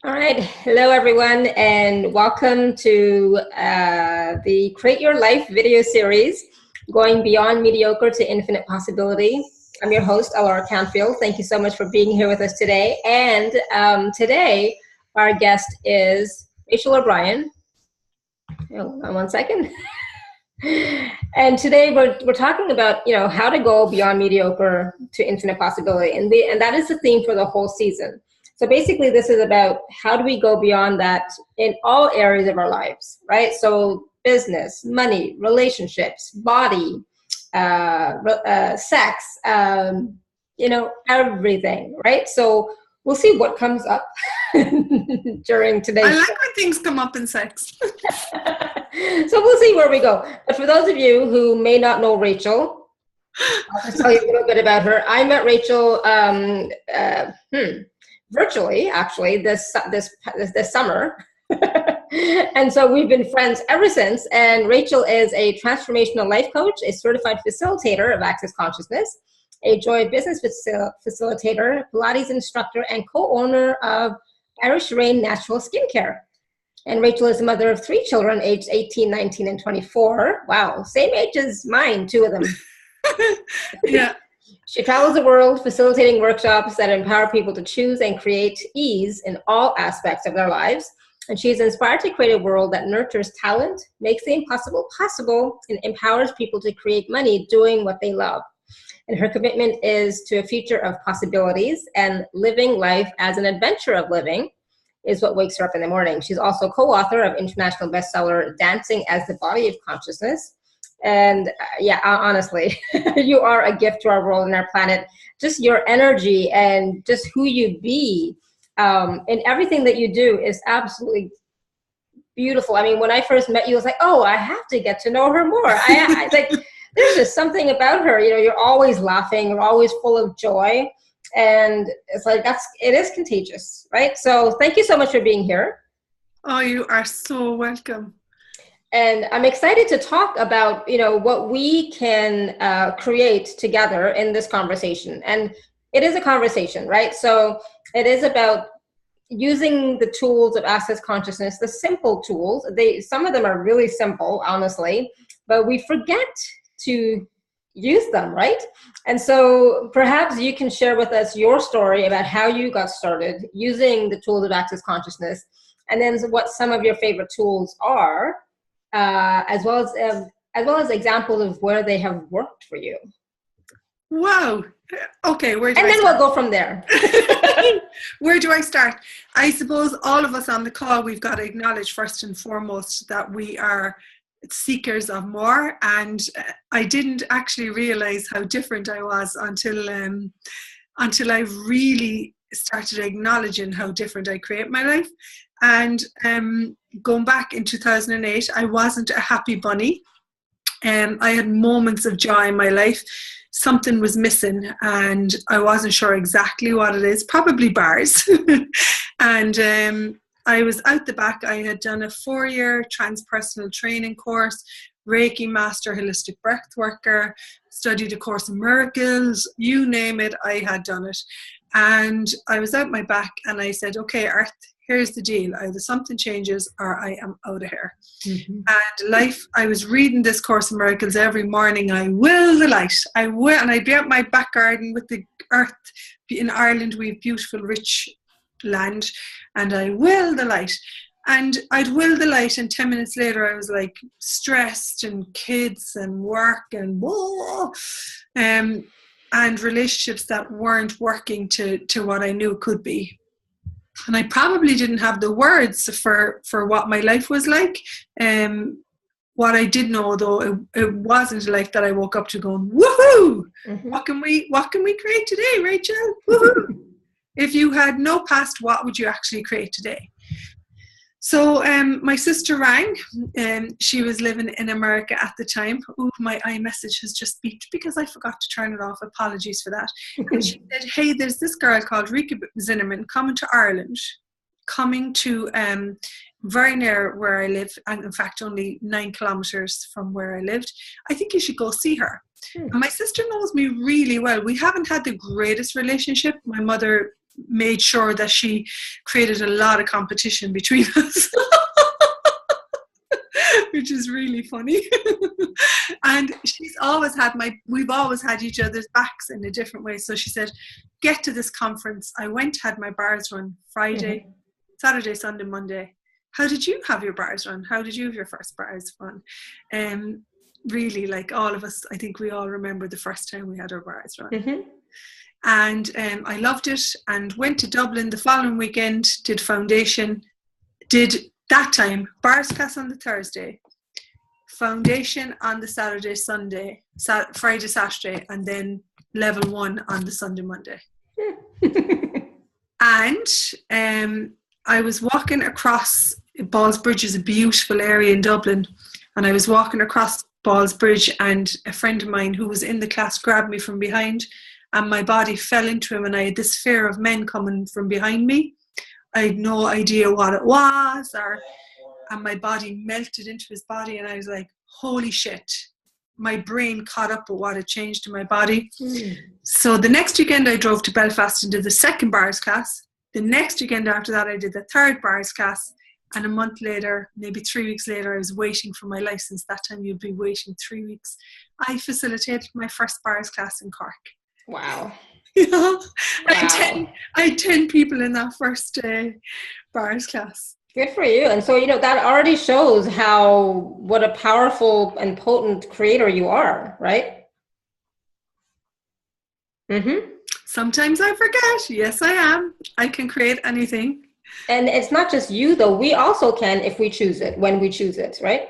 All right. Hello, everyone, and welcome to the Create Your Life video series, Going Beyond Mediocre to Infinite Possibility. I'm your host, Laura Canfield. Thank you so much for being here with us today. And today, our guest is Rachael O'Brien. Hold on one second. And today we're talking about how to go beyond mediocre to infinite possibility, and that is the theme for the whole season. So basically, this is about how do we go beyond that in all areas of our lives, right? So business, money, relationships, body, sex, everything, right? So we'll see what comes up during today's I like when things come up in sex. So we'll see where we go. But for those of you who may not know Rachael, I'll just tell you a little bit about her. I met Rachael virtually, actually, this summer. And so we've been friends ever since. And Rachael is a transformational life coach, a certified facilitator of access consciousness, a joy business facilitator, Pilates instructor, and co-owner of Irish Rain Natural Skincare. And Rachael is the mother of 3 children, aged 18, 19, and 24. Wow, same age as mine, 2 of them. Yeah. She travels the world facilitating workshops that empower people to choose and create ease in all aspects of their lives. And she is inspired to create a world that nurtures talent, makes the impossible possible, and empowers people to create money doing what they love. And her commitment is to a future of possibilities, and living life as an adventure of living is what wakes her up in the morning. She's also co-author of international bestseller, Dancing as the Body of Consciousness. And honestly, you are a gift to our world and our planet. Just your energy and just who you be and everything that you do is absolutely beautiful. I mean, when I first met you, I was like, oh, I have to get to know her more. I like, there's just something about her. You're always laughing. You're always full of joy. And it's like, it is contagious, right? So thank you so much for being here. Oh, you are so welcome. And I'm excited to talk about, what we can create together in this conversation. And it is a conversation, right? So it is about using the tools of access consciousness, the simple tools. Some of them are really simple, honestly, but we forget to use them, right? And so perhaps you can share with us your story about how you got started using the tools of access consciousness, and then what some of your favorite tools are, as well as examples of where they have worked for you. Wow. Okay, and then we'll go from there. Where do I start? I suppose all of us on the call, we've got to acknowledge first and foremost that we are seekers of more, and I didn't actually realize how different I was until I really started acknowledging how different I create my life. And going back in 2008, I wasn't a happy bunny. I had moments of joy in my life. Something was missing and I wasn't sure exactly what it is, probably bars. And I was out the back. I had done a 4-year transpersonal training course, Reiki master, holistic breath worker, studied a course in miracles, you name it, I had done it. And I was out my back and I said, okay, Earth, here's the deal. Either something changes or I am out of here. Mm-hmm. And life, I was reading this Course in Miracles every morning. I will the light. I will. And I'd be out my back garden with the earth. In Ireland, we have beautiful, rich land. And I will the light. And I'd will the light. And 10 minutes later, I was like stressed and kids and work and whoa. And relationships that weren't working to what I knew could be. And I probably didn't have the words for what my life was like. What I did know, though, it wasn't a life that I woke up to going, woohoo! Mm-hmm. What can we create today, Rachael? Woohoo! If you had no past, what would you actually create today? So my sister rang. She was living in America at the time. Ooh, my iMessage has just beeped because I forgot to turn it off. Apologies for that. And she said, hey, there's this girl called Rika Zinnerman coming to Ireland, coming to very near where I live, and in fact only 9 kilometers from where I lived. I think you should go see her. And my sister knows me really well. We haven't had the greatest relationship. My mother made sure that she created a lot of competition between us. Which is really funny. And we've always had each other's backs in a different way. So she said, get to this conference. I went, had my bars run Friday, Saturday, Sunday, Monday. How did you have your bars run? How did you have your first bars run? Really, like all of us, I think we all remember the first time we had our bars run. And I loved it, and went to Dublin the following weekend, did foundation, did that time bars class on the Thursday, foundation on the Saturday, Sunday, Friday, Saturday, and then level 1 on the Sunday, Monday. And I was walking across Ballsbridge, is a beautiful area in Dublin, and I was walking across Ballsbridge, and a friend of mine who was in the class grabbed me from behind, and my body fell into him, and I had this fear of men coming from behind me. I had no idea what it was, and my body melted into his body, and I was like, holy shit. My brain caught up with what had changed in my body. So the next weekend I drove to Belfast and did the second bars class. The next weekend after that I did the third bars class, and a month later, maybe 3 weeks later, I was waiting for my license. That time you'd be waiting 3 weeks. I facilitated my first bars class in Cork. Wow. You know, Wow. I had 10 people in that first bars class. Good for you. And so, that already shows what a powerful and potent creator you are, right? Sometimes I forget. Yes, I am. I can create anything. And it's not just you, though. We also can if we choose it, when we choose it, right?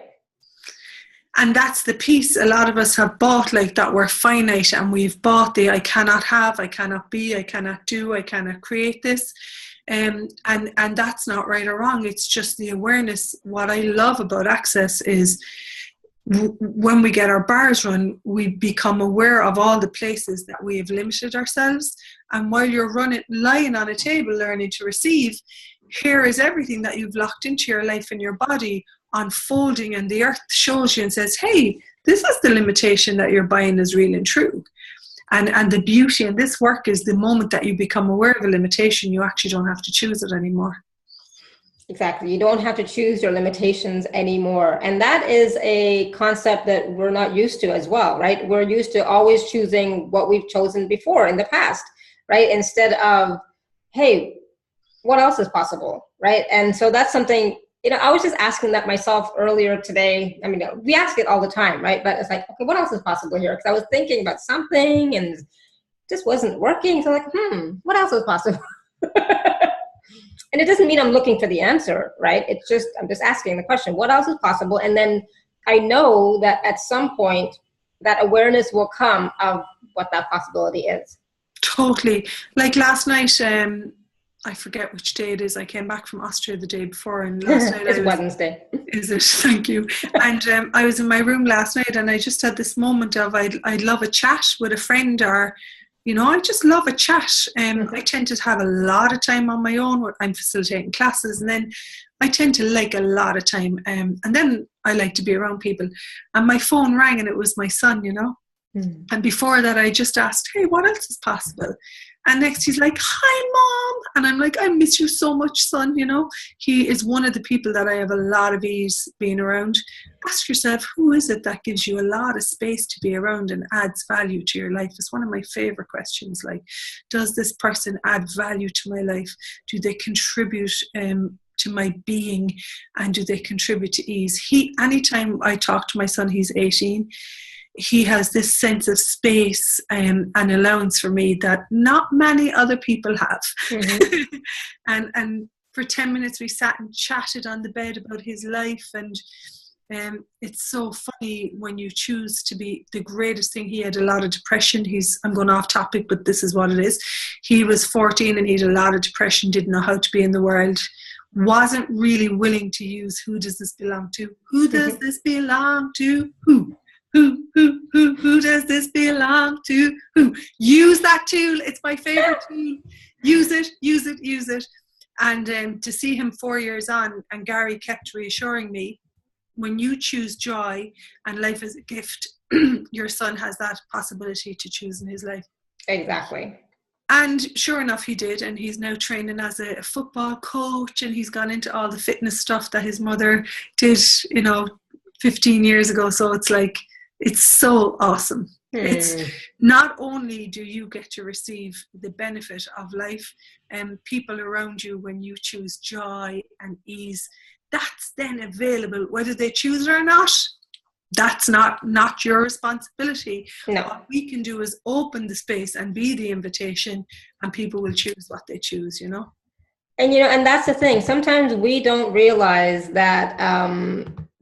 And that's the piece a lot of us have bought, like that we're finite, and we've bought the I cannot have, I cannot be, I cannot do, I cannot create this. And that's not right or wrong. It's just the awareness. What I love about Access is when we get our bars run, we become aware of all the places that we have limited ourselves. And while you're lying on a table learning to receive, here is everything that you've locked into your life and your body unfolding, and the earth shows you and says, hey, this is the limitation that you're buying is real and true. And the beauty in this work is the moment that you become aware of a limitation, you actually don't have to choose it anymore. Exactly. You don't have to choose your limitations anymore. And that is a concept that we're not used to as well, right? We're used to always choosing what we've chosen before in the past, right? Instead of, hey, what else is possible, right? And so that's something, I was just asking that myself earlier today. I mean, we ask it all the time, right? But it's like, okay, what else is possible here? Because I was thinking about something and it just wasn't working. So like, what else is possible? And it doesn't mean I'm looking for the answer, right? I'm just asking the question, what else is possible? And then I know that at some point that awareness will come of what that possibility is. Totally. Like last night, I forget which day it is. I came back from Austria the day before, and last night it's Wednesday. Is it? Thank you. And I was in my room last night, and I just had this moment of I'd love a chat with a friend, or I just love a chat. I tend to have a lot of time on my own when I'm facilitating classes, and then I tend to like a lot of time. And then I like to be around people. And my phone rang, and it was my son, And before that, I just asked, hey, what else is possible? And next he's like, hi, Mom. And I'm like, I miss you so much, son. He is one of the people that I have a lot of ease being around. Ask yourself, who is it that gives you a lot of space to be around and adds value to your life? It's one of my favorite questions. Like, does this person add value to my life? Do they contribute to my being? And do they contribute to ease? Anytime I talk to my son, he's 18, he has this sense of space and allowance for me that not many other people have. And for 10 minutes we sat and chatted on the bed about his life, and it's so funny when you choose to be the greatest thing. He had a lot of depression. I'm going off topic, but this is what it is. He was 14 and he had a lot of depression, didn't know how to be in the world, wasn't really willing to use who does this belong to? Who does this belong to? Who does this belong to? Who? Use that tool. It's my favorite tool. Use it. And to see him 4 years on, and Gary kept reassuring me, when you choose joy and life is a gift, your son has that possibility to choose in his life. Exactly. And sure enough, he did. And he's now training as a football coach, and he's gone into all the fitness stuff that his mother did, 15 years ago. So it's like, it's so awesome. It's not only do you get to receive the benefit of life and people around you when you choose joy and ease, that's then available, whether they choose it or not. That's not your responsibility. No. What we can do is open the space and be the invitation, and people will choose what they choose, And and that's the thing. Sometimes we don't realize that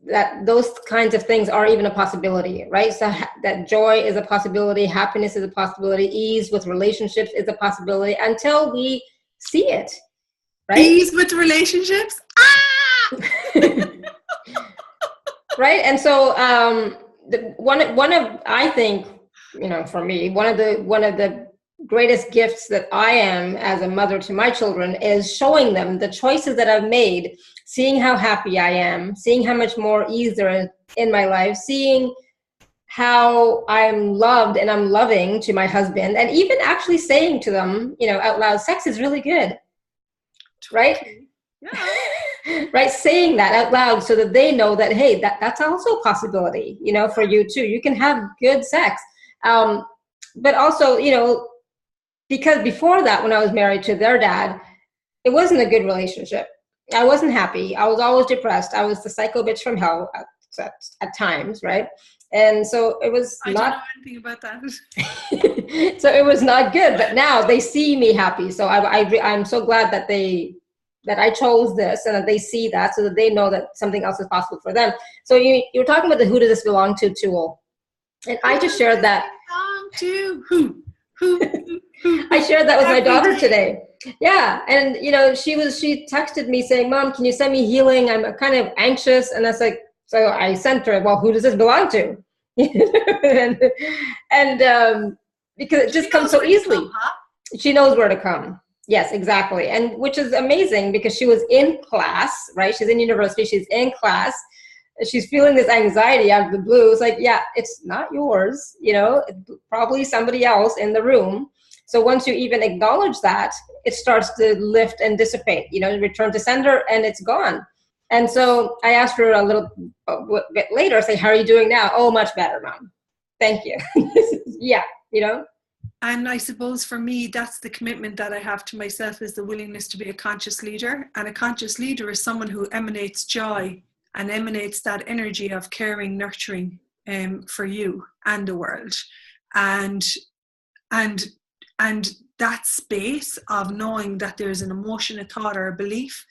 that those kinds of things are even a possibility, right? So that joy is a possibility, happiness is a possibility, ease with relationships is a possibility until we see it, right? Ease with relationships? Right. And so I think, for me, one of the greatest gifts that I am as a mother to my children is showing them the choices that I've made, seeing how happy I am, seeing how much more ease there is in my life, seeing how I'm loved and I'm loving to my husband, and even actually saying to them, out loud, sex is really good. Right? Yeah. Right, saying that out loud so that they know that, hey, that's also a possibility, for you too. You can have good sex. But also, because before that, when I was married to their dad, it wasn't a good relationship. I wasn't happy. I was always depressed. I was the psycho bitch from hell at times, right? And so it was I don't know anything about that. So it was not good. But now they see me happy. So I'm so glad that I chose this, and that they see that, so that they know that something else is possible for them. So you were talking about the "Who Does This Belong To" tool, and I just shared that. Belong to who? I shared that with my daughter today. Yeah, and she texted me saying, "Mom, can you send me healing? I'm kind of anxious." And I was like, so I sent her, "Well, who does this belong to?" and because it just comes so easily. She knows where to come. Yes, exactly. And which is amazing, because she was in class, right? She's in university, she's in class. She's feeling this anxiety out of the blue. It's like, yeah, it's not yours, probably somebody else in the room. So once you even acknowledge that, it starts to lift and dissipate, return to sender, and it's gone. And so I asked her a little bit later, I say, "How are you doing now?" "Oh, much better, Mom. Thank you." Yeah, And I suppose for me, that's the commitment that I have to myself, is the willingness to be a conscious leader. And a conscious leader is someone who emanates joy and emanates that energy of caring, nurturing for you and the world. And that space of knowing that there's an emotion, a thought, or a belief,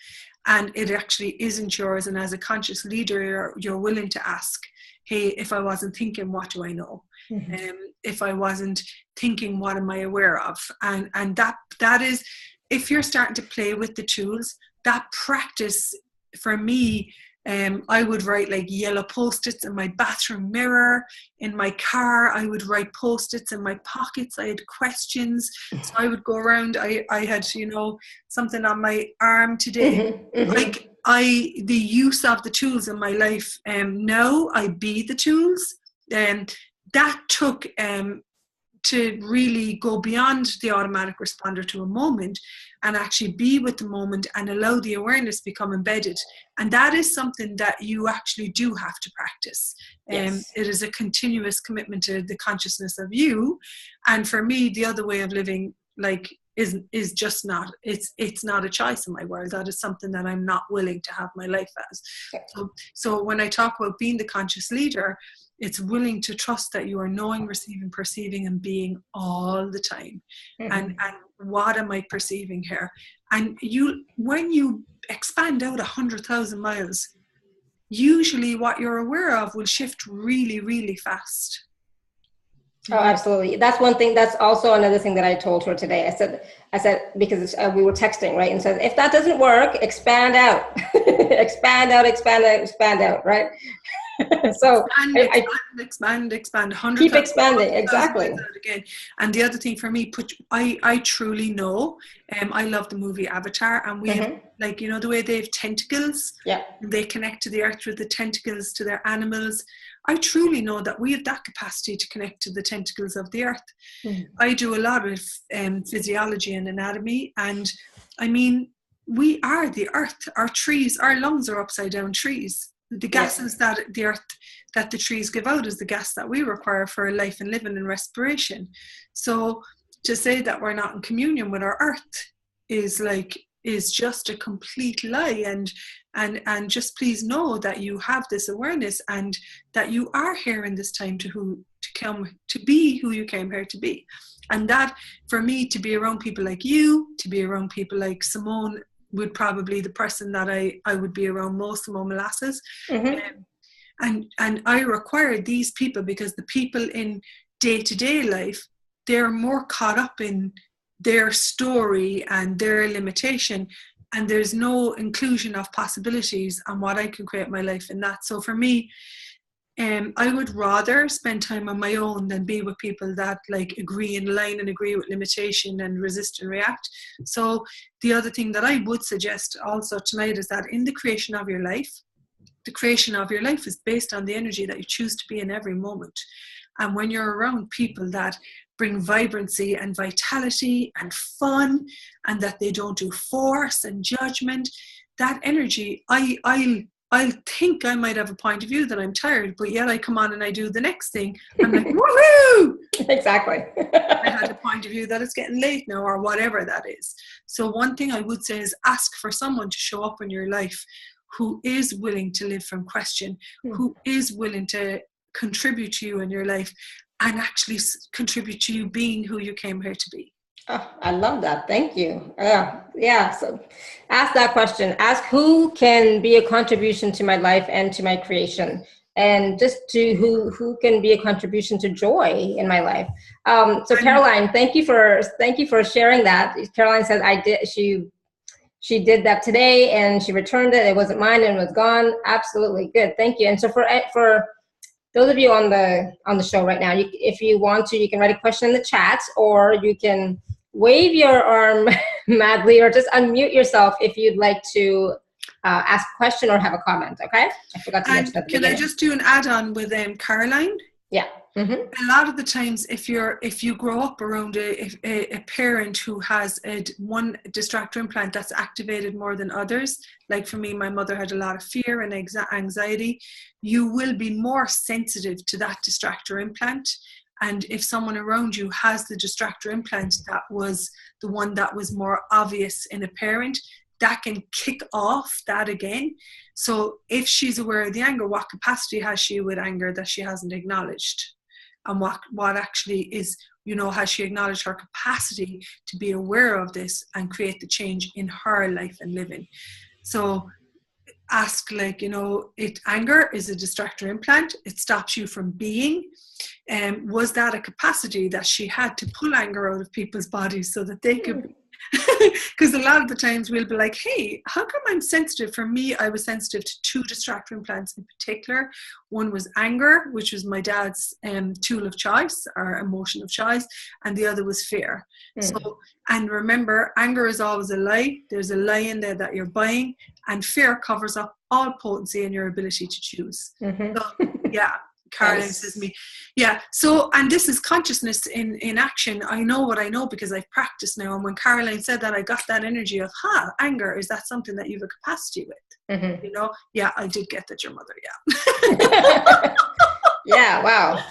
and it actually isn't yours. And as a conscious leader, you're willing to ask, hey, if I wasn't thinking, what do I know? Mm-hmm. If I wasn't thinking, what am I aware of? And that is, if you're starting to play with the tools, that practice for me, I would write like yellow Post-its in my bathroom mirror. In my car, I would write Post-its in my pockets. I had questions, so I would go around. I had, something on my arm today. Mm-hmm. Like the use of the tools in my life. Now I be the tools. That took to really go beyond the automatic responder to a moment, and actually be with the moment and allow the awareness become embedded. And that is something that you actually do have to practice. Yes. It is a continuous commitment to the consciousness of you. And for me, the other way of living, is just not, it's not a choice in my world. That is something that I'm not willing to have my life as. So when I talk about being the conscious leader, it's willing to trust that you are knowing, receiving, perceiving, and being all the time. Mm-hmm. And what am I perceiving here? And when you expand out 100,000 miles, usually what you're aware of will shift really, really fast. Oh, absolutely. That's one thing. That's also another thing that I told her today. I said, because we were texting, right? And said, if that doesn't work, expand out, expand out, right? So expand 100 keep expanding. Exactly. again. And the other thing for me, I truly know, I love the movie Avatar, and we have, like, you know, the way they have tentacles, they connect to the earth with the tentacles to their animals. I truly know that we have that capacity to connect to the tentacles of the earth. I do a lot of physiology and anatomy, and I mean, we are the earth. Our trees, our lungs are upside down trees. The gases that the earth, that the trees give out, is the gas that we require for life and living and respiration. So to say that we're not in communion with our earth is just a complete lie. And just please know that you have this awareness, and that you are here in this time to be who you came here to be. And that, for me, to be around people like you, to be around people like Simone, would probably the person that I would be around most, Simone Molasses. And I require these people, because the people in day-to-day life, they're more caught up in their story and their limitation, and there's no inclusion of possibilities and what I can create my life in that. So for me, I would rather spend time on my own than be with people that like agree in line and agree with limitation and resist and react. So the other thing that I would suggest also tonight is that in the creation of your life, the creation of your life is based on the energy that you choose to be in every moment. And when you're around people that bring vibrancy and vitality and fun, and that they don't do force and judgment, that energy, I'll think I might have a point of view that I'm tired, but yet I come on and I do the next thing. I'm like, woohoo! Exactly. I had a point of view that it's getting late now, or whatever that is. So one thing I would say is ask for someone to show up in your life who is willing to live from question, who is willing to contribute to you in your life, and actually contribute to you being who you came here to be. Oh, I love that. Thank you. Yeah. So ask that question. Ask who can be a contribution to my life and to my creation, and just to who can be a contribution to joy in my life. So Caroline, thank you for sharing that. Caroline says she did that today and she returned it. It wasn't mine and it was gone. Absolutely good. Thank you. And so for those of you on the show right now, if you want to, you can write a question in the chat, or you can wave your arm madly, or just unmute yourself if you'd like to ask a question or have a comment. Okay, I forgot to mention that. Can I just do an add-on with Caroline? Yeah. A lot of the times, if you grow up around a parent who has one distractor implant that's activated more than others, like for me, my mother had a lot of fear and anxiety, you will be more sensitive to that distractor implant. And if someone around you has the distractor implant that was the one that was more obvious in a parent, that can kick off that again. So if she's aware of the anger, what capacity has she with anger that she hasn't acknowledged? And what actually is, has she acknowledged her capacity to be aware of this and create the change in her life and living? So ask, anger is a distractor implant. It stops you from being. Was that a capacity that she had to pull anger out of people's bodies so that they could be? Because a lot of the times we'll be like, hey, how come I'm sensitive? For me, I was sensitive to 2 distractor implants in particular. One was anger, which was my dad's tool of choice or emotion of choice, and the other was fear. So, and remember, anger is always a lie. There's a lie in there that you're buying, and fear covers up all potency and your ability to choose. So, yeah. Caroline says me. Yeah. So, and this is consciousness in action. I know what I know because I've practiced now. And when Caroline said that, I got that energy of, anger, is that something that you have a capacity with? Yeah, I did get that, your mother. Yeah. Yeah. Wow.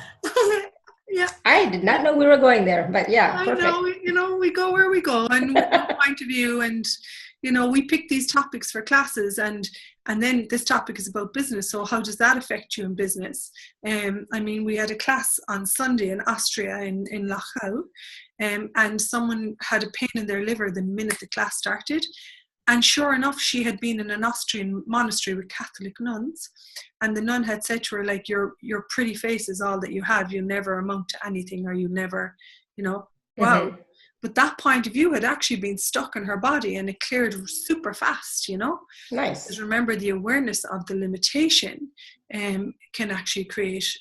Yeah. I did not know we were going there, but yeah. Perfect. I know, we go where we go, and with no point of view, and we pick these topics for classes, and then this topic is about business. So how does that affect you in business? We had a class on Sunday in Austria in Rachael, and someone had a pain in their liver the minute the class started. And sure enough, she had been in an Austrian monastery with Catholic nuns, and the nun had said to her, like, your pretty face is all that you have. You never amount to anything, or you never, wow. but that point of view had actually been stuck in her body, and it cleared super fast, you know. Nice. Because remember, the awareness of the limitation can actually create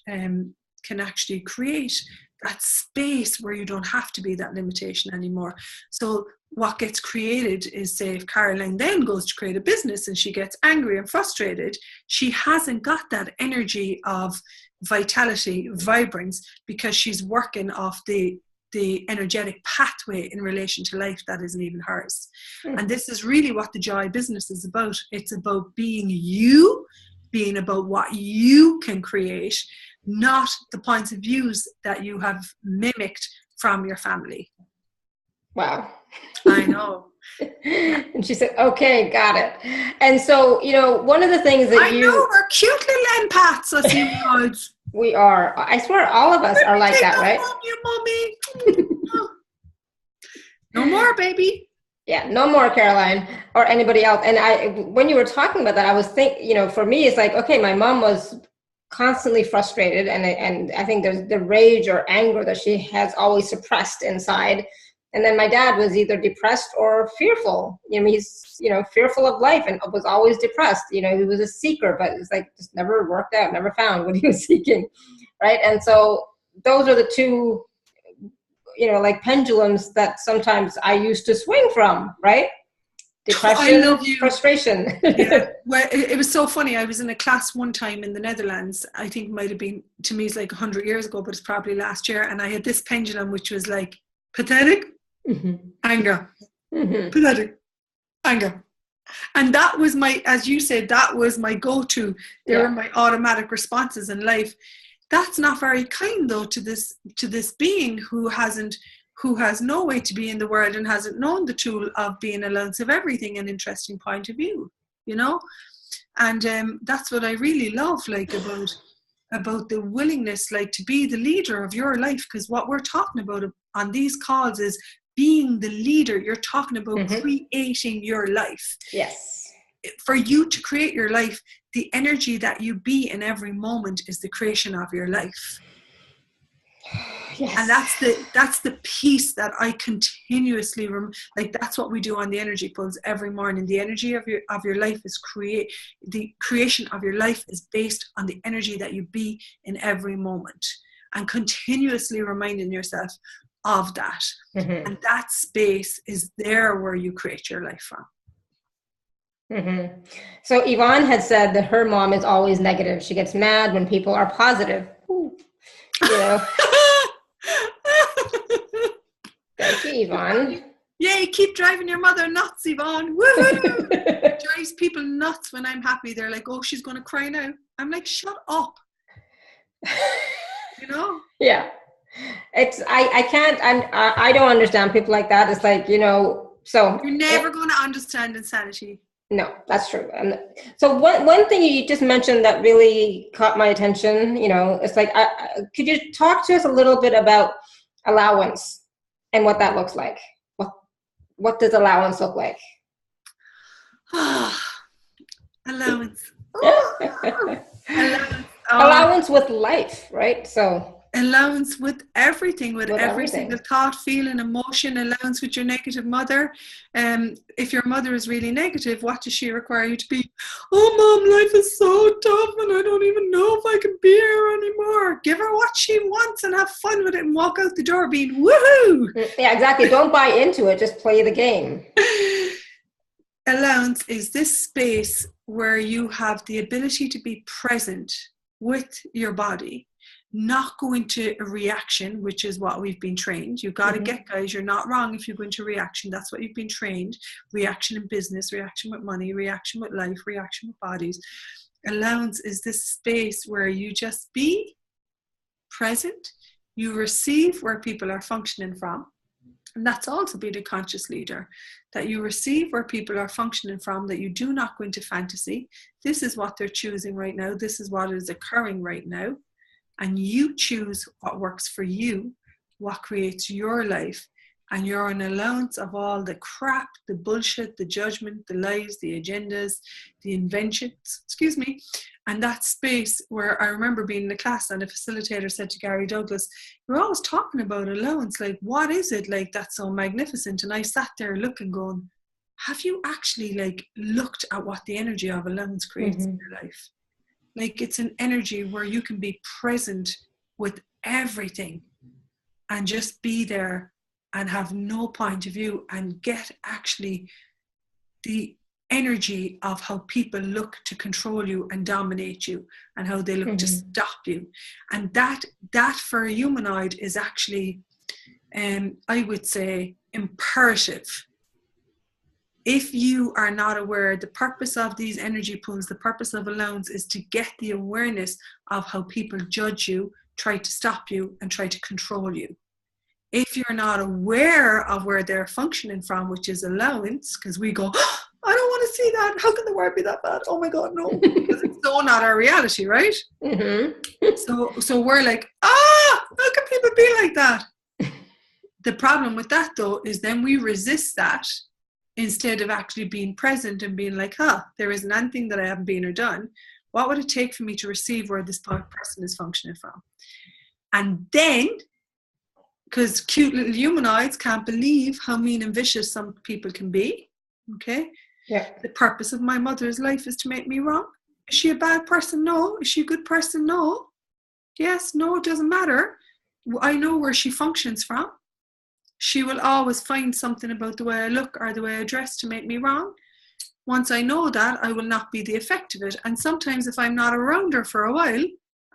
that space where you don't have to be that limitation anymore. So what gets created is, say, if Caroline then goes to create a business and she gets angry and frustrated, she hasn't got that energy of vitality, vibrance, because she's working off the energetic pathway in relation to life that isn't even hers. And this is really what the Joy business is about. It's about being you, being about what you can create, not the points of views that you have mimicked from your family. Wow. I know. And she said, okay, got it. And so, you know, one of the things that I know, we're cute little empaths, us humanoids. We are. I swear all of us are like that, right? From you, mommy. No more, baby. Yeah, no more, Caroline, or anybody else. And when you were talking about that, I was thinking, you know, for me, it's like, okay, my mom was constantly frustrated, and I think there's the rage or anger that she has always suppressed inside. And then my dad was either depressed or fearful. You know, he's, you know, fearful of life and was always depressed. You know, he was a seeker, but it's like just never worked out, never found what he was seeking, right? And so those are the two, you know, like pendulums that sometimes I used to swing from, right? Depression, frustration. Yeah. Well, it was so funny. I was in a class one time in the Netherlands. I think it might have been, to me, it's like 100 years ago, but it's probably last year. And I had this pendulum, which was like pathetic, anger, pathetic, anger. And that was my, as you said, that was my go-to. They were my automatic responses in life. That's not very kind, though, to this being who has no way to be in the world and hasn't known the tool of being a lens of everything, an interesting point of view, you know. And that's what I really love, like, about the willingness, like, to be the leader of your life. Because what we're talking about on these calls is being the leader. You're talking about creating your life. Yes. For you to create your life, the energy that you be in every moment is the creation of your life. Yes. And that's the piece that I continuously like. That's what we do on the energy pulse every morning. The energy of your life is the creation of your life is based on the energy that you be in every moment, and continuously reminding yourself of that. And that space is there where you create your life from. So Yvonne had said that her mom is always negative. She gets mad when people are positive. Ooh. You know. Thank you, Yvonne. Yay, keep driving your mother nuts, Yvonne. Woohoo! It drives people nuts when I'm happy. They're like, oh, she's going to cry now. I'm like, shut up. You know? Yeah. It's, I can't, I don't understand people like that. It's like, you know, so. You're never going to understand insanity. No, that's true. So one thing you just mentioned that really caught my attention, you know, it's like, could you talk to us a little bit about allowance and what that looks like? What does allowance look like? Allowance. Allowance with life, right? So allowance with everything, with every single thought, feeling, emotion. Allowance with your negative mother. If your mother is really negative, what does she require you to be? Oh, Mom, life is so tough and I don't even know if I can be here anymore. Give her what she wants and have fun with it and walk out the door being woohoo. Yeah, exactly. Don't buy into it. Just play the game. Allowance is this space where you have the ability to be present with your body, not go into a reaction, which is what we've been trained. You've got to get, guys, you're not wrong if you go into reaction. That's what you've been trained. Reaction in business, reaction with money, reaction with life, reaction with bodies. Allowance is this space where you just be present. You receive where people are functioning from. And that's also being a conscious leader, that you receive where people are functioning from, that you do not go into fantasy. This is what they're choosing right now. This is what is occurring right now. And you choose what works for you, what creates your life. and you're an allowance of all the crap, the bullshit, the judgment, the lies, the agendas, the inventions, and that space where I remember being in the class and a facilitator said to Gary Douglas, you're always talking about allowance, like what is it like that's so magnificent? And I sat there looking going, have you actually like looked at what the energy of allowance creates in your life? Like it's an energy where you can be present with everything and just be there and have no point of view and get actually the energy of how people look to control you and dominate you and how they look to stop you. And that for a humanoid is actually, I would say, imperative. If you are not aware, the purpose of these energy pools, the purpose of allowance is to get the awareness of how people judge you, try to stop you, and try to control you. If you're not aware of where they're functioning from, which is allowance, because we go, oh, I don't want to see that. How can the world be that bad? Oh my God, no. Because it's so not our reality, right? So we're like, how can people be like that? The problem with that, though, is then we resist that instead of actually being present and being like, there isn't anything that I haven't been or done. What would it take for me to receive where this person is functioning from? And then, because cute little humanoids can't believe how mean and vicious some people can be. Okay? Yeah. The purpose of my mother's life is to make me wrong. Is she a bad person? No. Is she a good person? No. Yes, no, it doesn't matter. I know where she functions from. She will always find something about the way I look or the way I dress to make me wrong. Once I know that, I will not be the effect of it. And sometimes if I'm not around her for a while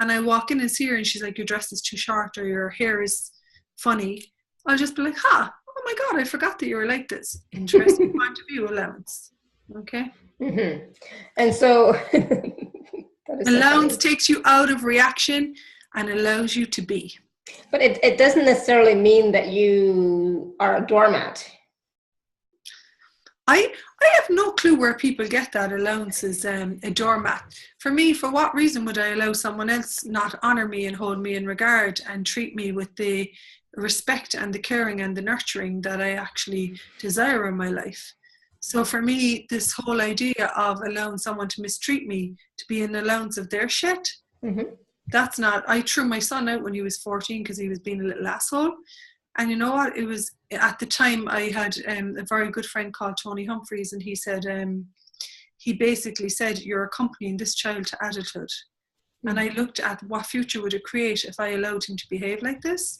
and I walk in and see her and she's like, your dress is too short or your hair is funny, I'll just be like, oh my God, I forgot that you were like this. Interesting point of view, allowance. Okay. And so allowance takes you out of reaction and allows you to be. But it doesn't necessarily mean that you are a doormat. I have no clue where people get that allowance is a doormat. For me, for what reason would I allow someone else not honor me and hold me in regard and treat me with the respect and the caring and the nurturing that I actually desire in my life? So for me, this whole idea of allowing someone to mistreat me, to be an allowance of their shit, that's not, I threw my son out when he was 14 because he was being a little asshole. And you know what? It was, at the time I had a very good friend called Tony Humphreys, and he said, he basically said, you're accompanying this child to adulthood. And I looked at what future would it create if I allowed him to behave like this.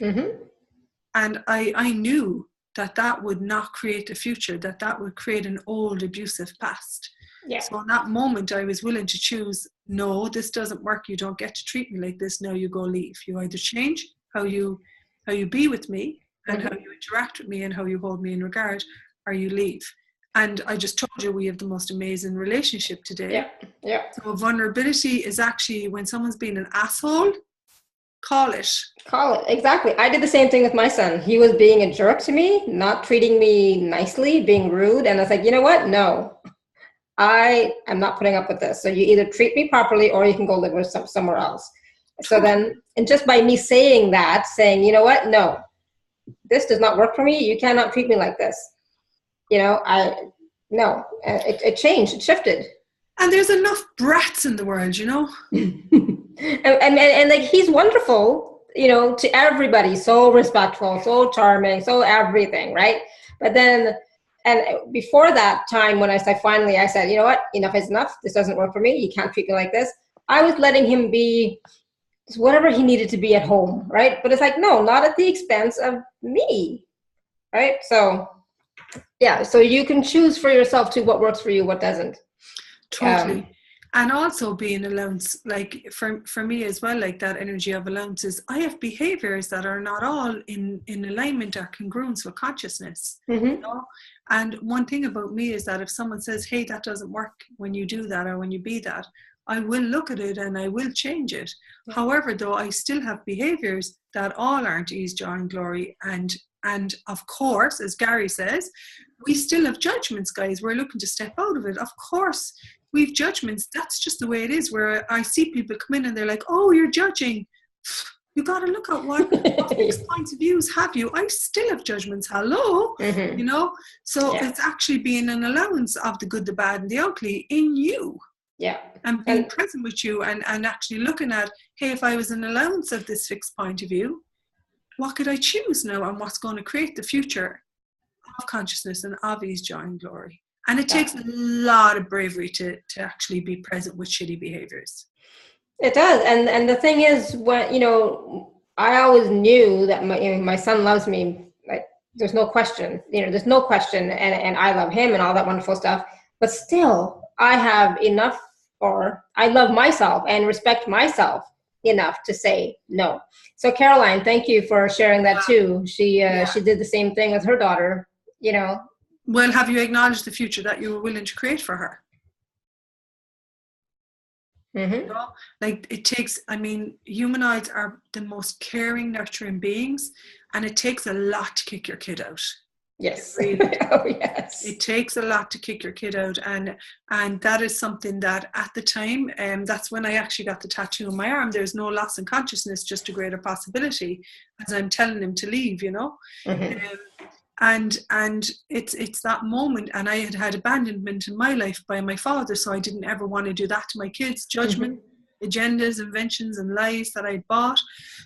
And I knew that would not create a future, that would create an old abusive past. Yeah. So in that moment, I was willing to choose, no, this doesn't work. You don't get to treat me like this. No, you go leave. You either change how you be with me and how you interact with me and how you hold me in regard, or you leave. And I just told you we have the most amazing relationship today. Yeah. So vulnerability is actually when someone's being an asshole, call it. Exactly. I did the same thing with my son. He was being a jerk to me, not treating me nicely, being rude. And I was like, you know what? No, I am not putting up with this. So you either treat me properly or you can go live with somewhere else. So then, and just by me saying, you know what? No, this does not work for me. You cannot treat me like this. You know, it changed, it shifted. And there's enough brats in the world, you know? and like, he's wonderful, you know, to everybody, so respectful, so charming, so everything, right? But then, and before that time when I said, you know what, enough is enough. This doesn't work for me. You can't treat me like this. I was letting him be whatever he needed to be at home, right? But it's like, no, not at the expense of me, right? So, yeah, so you can choose for yourself too what works for you, what doesn't. Totally. And also being allowance, like for me as well, like that energy of allowances, I have behaviors that are not all in alignment or congruence with consciousness. You know? And one thing about me is that if someone says, hey, that doesn't work when you do that or when you be that, I will look at it and I will change it. However, though, I still have behaviors that all aren't ease, joy, and glory. And of course, as Gary says, we still have judgments, guys. We're looking to step out of it. Of course, we've judgments. That's just the way it is, where I see people come in and they're like, oh, you're judging. You got to look at what fixed points of views have you. I still have judgments. Hello, you know. So it's actually being an allowance of the good, the bad, and the ugly in you. Yeah. And being present with you, and actually looking at, hey, if I was an allowance of this fixed point of view, what could I choose now, and what's going to create the future of consciousness and of ease, joy, and glory. And it takes a lot of bravery to actually be present with shitty behaviors. It does. And the thing is, when, you know, I always knew that my son loves me. Like, there's no question, you know, there's no question. And I love him and all that wonderful stuff. But still, I have enough, or I love myself and respect myself enough to say no. So Caroline, thank you for sharing that too. She did the same thing with her daughter, you know. Well, have you acknowledged the future that you were willing to create for her? You know? Like, it takes, I mean, humanoids are the most caring, nurturing beings, and it takes a lot to kick your kid out. Yes. It really Oh, yes. It takes a lot to kick your kid out, and that is something that at the time, that's when I actually got the tattoo on my arm. There's no loss in consciousness, just a greater possibility, as I'm telling him to leave, you know. And it's that moment, and I had abandonment in my life by my father, so I didn't ever want to do that to my kids. Judgment, agendas, inventions, and lies that I bought.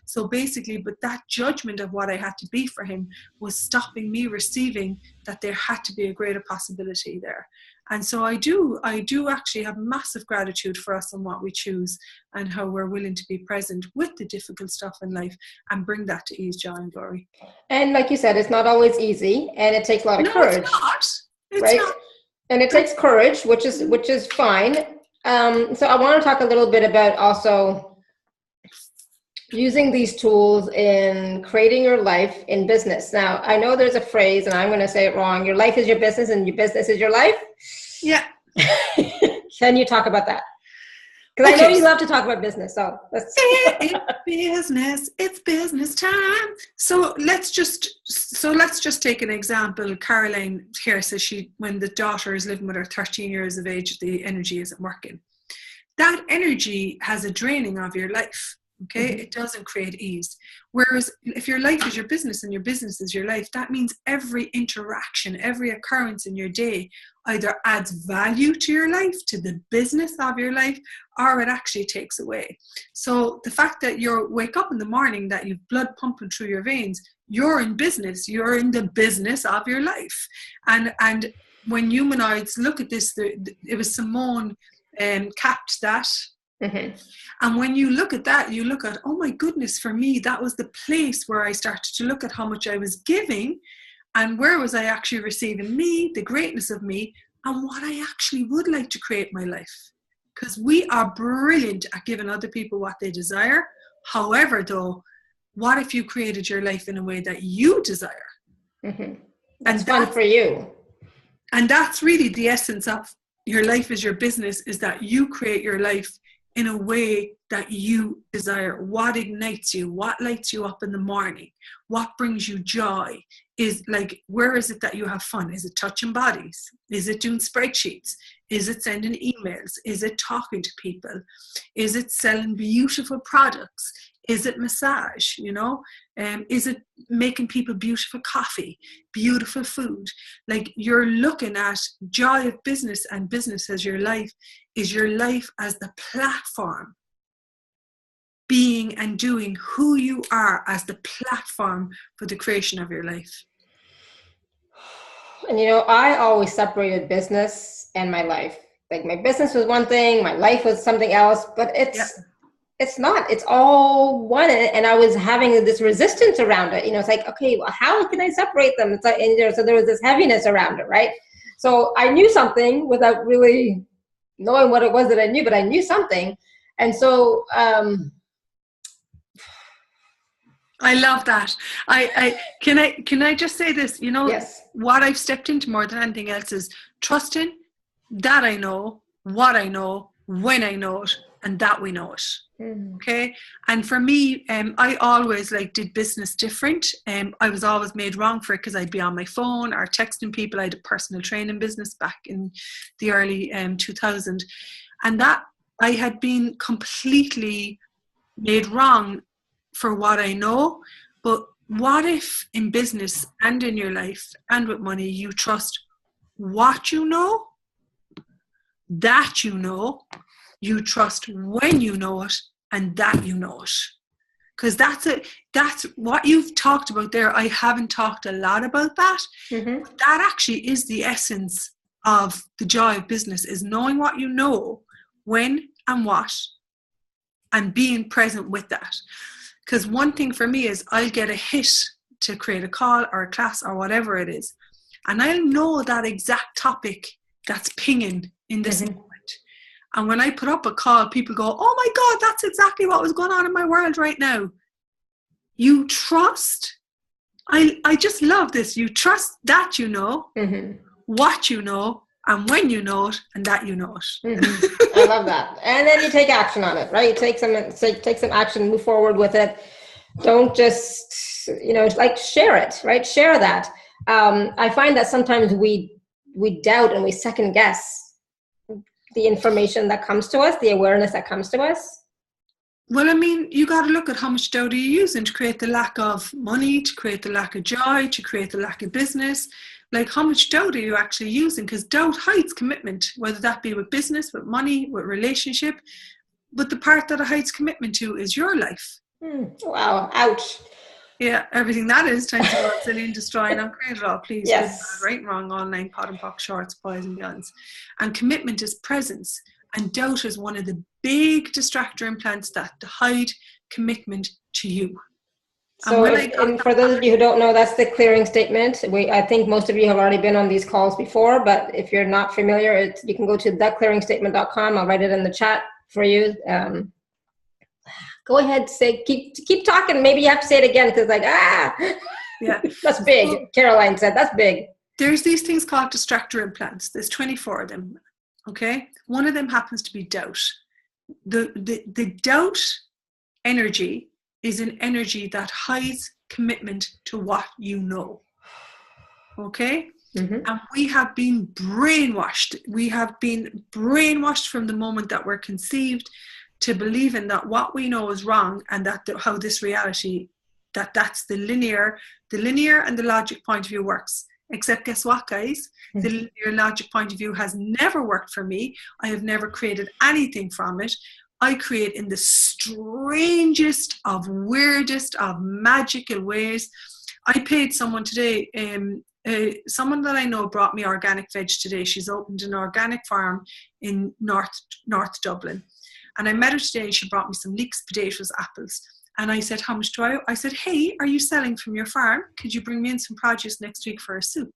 So basically, but that judgment of what I had to be for him was stopping me receiving that there had to be a greater possibility there. And so I do actually have massive gratitude for us and what we choose, and how we're willing to be present with the difficult stuff in life and bring that to ease, joy, and glory. And like you said, it's not always easy, and it takes a lot of courage. It's not. Right? Not. And it takes courage, which is fine. So I want to talk a little bit about also using these tools in creating your life in business. Now, I know there's a phrase, and I'm going to say it wrong. Your life is your business, and your business is your life. Yeah. Can you talk about that? Because I know you love to talk about business. So it's business time. So let's just take an example. Caroline here says when the daughter is living with her 13 years of age, the energy isn't working. That energy has a draining of your life. Okay, it doesn't create ease. Whereas if your life is your business and your business is your life, that means every interaction, every occurrence in your day either adds value to your life, to the business of your life, or it actually takes away. So the fact that you wake up in the morning, that you've blood pumping through your veins, you're in business. You're in the business of your life. And when humanoids look at this, it was Simone capped that. And when you look at that, you look at, oh my goodness, for me, that was the place where I started to look at how much I was giving, and where was I actually receiving me, the greatness of me, and what I actually would like to create my life. Because we are brilliant at giving other people what they desire. However, though, what if you created your life in a way that you desire? That's fun for you. And that's really the essence of your life is your business, is that you create your life in a way that you desire. What ignites you? What lights you up in the morning? What brings you joy? Is like, where is it that you have fun? Is it touching bodies? Is it doing spreadsheets? Is it sending emails? Is it talking to people? Is it selling beautiful products? Is it massage, you know? Is it making people beautiful coffee, beautiful food? Like, you're looking at joy of business, and business as your life is your life as the platform, being and doing who you are as the platform for the creation of your life. And you know, I always separated business and my life. Like, my business was one thing, my life was something else, but it's not, it's all one. And I was having this resistance around it. You know, it's like, okay, well, how can I separate them? It's like, and so there was this heaviness around it, right? So I knew something without really knowing what it was that I knew, but I knew something. And so, I love that. Can I just say this? You know, what I've stepped into more than anything else is trusting that I know what I know, when I know it, and that we know it. Okay. And for me, I always did business different. I was always made wrong for it because I'd be on my phone or texting people. I had a personal training business back in the early 2000, and that I had been completely made wrong for what I know, but what if in business and in your life and with money, you trust what you know, that you trust when you know it, and that you know it. Because that's what you've talked about there. I haven't talked a lot about that. But that actually is the essence of the joy of business, is knowing what you know, when and what, and being present with that. Because one thing for me is I'll get a hit to create a call or a class or whatever it is, and I'll know that exact topic that's pinging in this moment. And when I put up a call, people go, oh my God, that's exactly what was going on in my world right now. You trust. I just love this. You trust that you know, what you know, and when you know it, and that you know it. I love that. And then you take action on it, right? You take some action, move forward with it. Don't just, like share it, right? Share that. I find that sometimes we doubt and we second guess the information that comes to us, the awareness that comes to us. Well, I mean, you got to look at how much doubt are you using to create the lack of money, to create the lack of joy, to create the lack of business. Like, how much doubt are you actually using? Because doubt hides commitment, whether that be with business, with money, with relationship. But the part that it hides commitment to is your life. Wow. Ouch. Yeah, everything that is, time to go silly and destroy and create it all, please. Yes. Good, bad, right and wrong, online, pot and pock, shorts, boys and beyonds. And commitment is presence. And doubt is one of the big distractor implants that hide commitment to you. So and for those of you who don't know, that's the clearing statement. I think most of you have already been on these calls before, but if you're not familiar, you can go to theclearingstatement.com. I'll write it in the chat for you. Go ahead, keep talking. Maybe you have to say it again because yeah, that's big. Well, Caroline said that's big. There's these things called distractor implants. There's 24 of them. Okay, one of them happens to be doubt. The doubt energy is an energy that hides commitment to what you know. Okay, and we have been brainwashed. We have been brainwashed from the moment that we're conceived to believing that what we know is wrong, and that how this reality, that's the linear and the logic point of view works. Except guess what, guys? The linear logic point of view has never worked for me. I have never created anything from it. I create in the strangest of weirdest of magical ways. I paid someone today, someone that I know brought me organic veg today. She's opened an organic farm in North Dublin. And I met her today and she brought me some leeks, potatoes, apples. And I said, how much do I owe? I said, hey, are you selling from your farm? Could you bring me in some produce next week for a soup?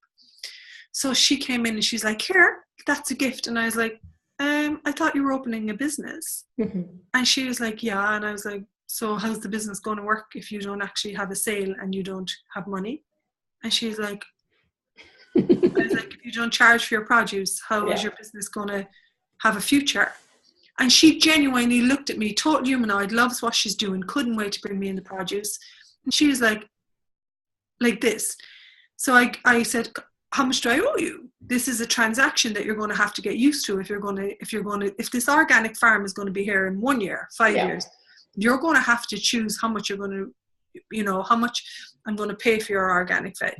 So she came in and she's like, here, that's a gift. And I was like, I thought you were opening a business. And she was like, yeah. And I was like, so how's the business going to work if you don't actually have a sale and you don't have money? And she's like, I was like, if you don't charge for your produce, how is your business going to have a future? And she genuinely looked at me, total humanoid, loves what she's doing, couldn't wait to bring me in the produce. And she was like this. So I said, how much do I owe you? This is a transaction that you're going to have to get used to if this organic farm is going to be here in 1 year, 5 years, you're going to have to choose how much you're going to, how much I'm going to pay for your organic veg.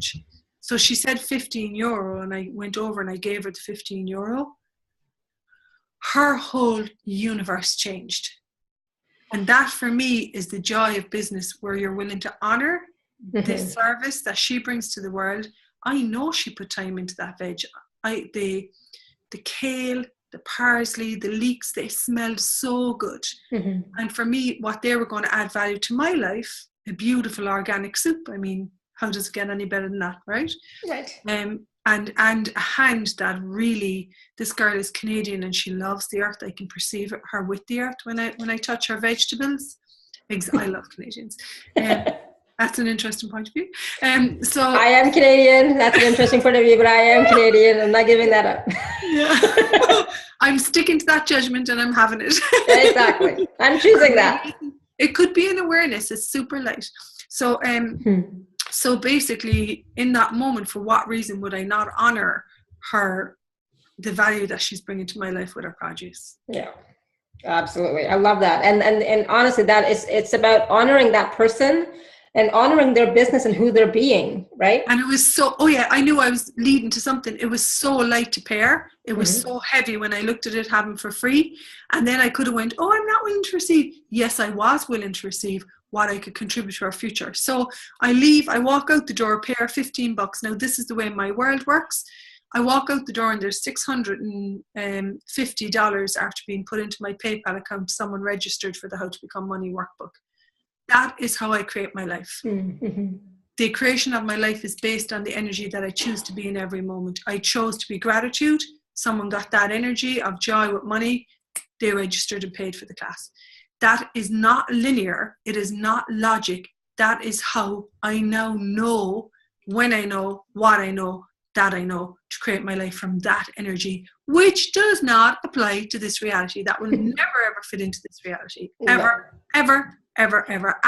So she said €15, and I went over and I gave her the €15. Her whole universe changed. And that for me is the joy of business, where you're willing to honor the service that she brings to the world. I know she put time into that veg. The kale, the parsley, the leeks, they smelled so good. And for me, what they were going to add value to my life, a beautiful organic soup. I mean, how does it get any better than that, right? Right. And a hand that really, this girl is Canadian and she loves the earth. I can perceive her with the earth when I touch her vegetables. I love Canadians. That's an interesting point of view. So I am Canadian. That's an interesting point of view, but I am Canadian. I'm not giving that up. Yeah. I'm sticking to that judgment and I'm having it. Exactly. I'm choosing that. It could be an awareness. It's super light. So So basically, in that moment, for what reason would I not honor her, the value that she's bringing to my life with her produce? Yeah. Absolutely. I love that. And honestly, it's about honoring that person and honoring their business and who they're being, right? And it was so, oh yeah, I knew I was leading to something. It was so light to pair. It was Mm-hmm. so heavy when I looked at it having for free. And then I could have went, oh, I'm not willing to receive. Yes, I was willing to receive what I could contribute to our future. So I walk out the door, pair $15. Now this is the way my world works. I walk out the door and there's $650 after being put into my PayPal account. Someone registered for the How to Become Money workbook. That is how I create my life. Mm-hmm. The creation of my life is based on the energy that I choose to be in every moment. I chose to be gratitude. Someone got that energy of joy with money. They registered and paid for the class. That is not linear. It is not logic. That is how I now know, when I know, what I know, that I know, to create my life from that energy, which does not apply to this reality. That will never, ever fit into this reality. Ever, ever, ever, ever.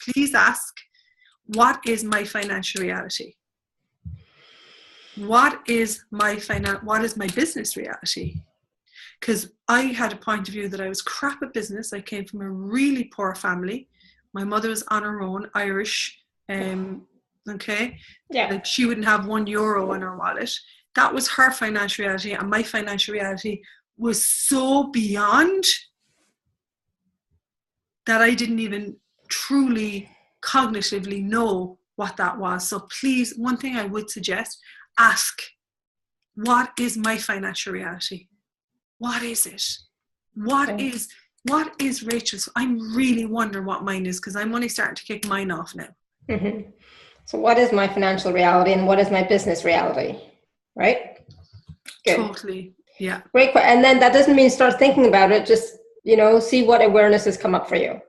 Please ask, what is my financial reality? What is my business reality? Because I had a point of view that I was crap at business. I came from a really poor family. My mother was on her own, Irish. Okay. Yeah. Like she wouldn't have €1 in her wallet. That was her financial reality. And my financial reality was so beyond that I didn't even truly cognitively know what that was. So please, one thing I would suggest, ask, what is my financial reality? What is it? What is Rachel's? I'm really wondering what mine is, because I'm only starting to kick mine off now. Mm-hmm. So what is my financial reality and what is my business reality? Right? Good. Totally. Yeah. Great. And then that doesn't mean start thinking about it. Just, see what awarenesses come up for you.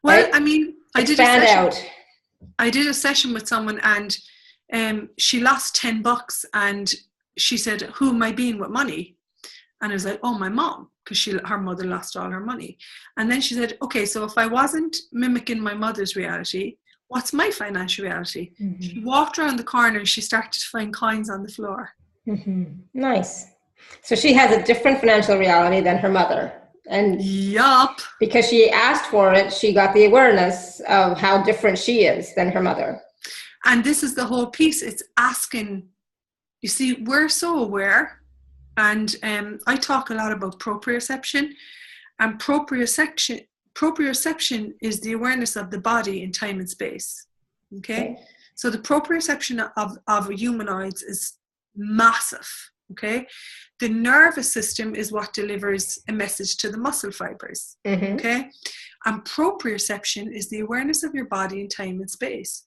Well, right? I mean, I did a session with someone, and she lost $10, and she said, who am I being with money? And I was like, oh, my mom, because her mother lost all her money. And then she said, okay, so if I wasn't mimicking my mother's reality, what's my financial reality? Mm-hmm. She walked around the corner and she started to find coins on the floor. Mm-hmm. Nice. So she has a different financial reality than her mother. And yup. Because she asked for it, she got the awareness of how different she is than her mother. And this is the whole piece. It's asking. You see, we're so aware. And I talk a lot about proprioception. And proprioception is the awareness of the body in time and space. Okay? So the proprioception of humanoids is massive. Okay? The nervous system is what delivers a message to the muscle fibers. Mm-hmm. Okay? And proprioception is the awareness of your body in time and space.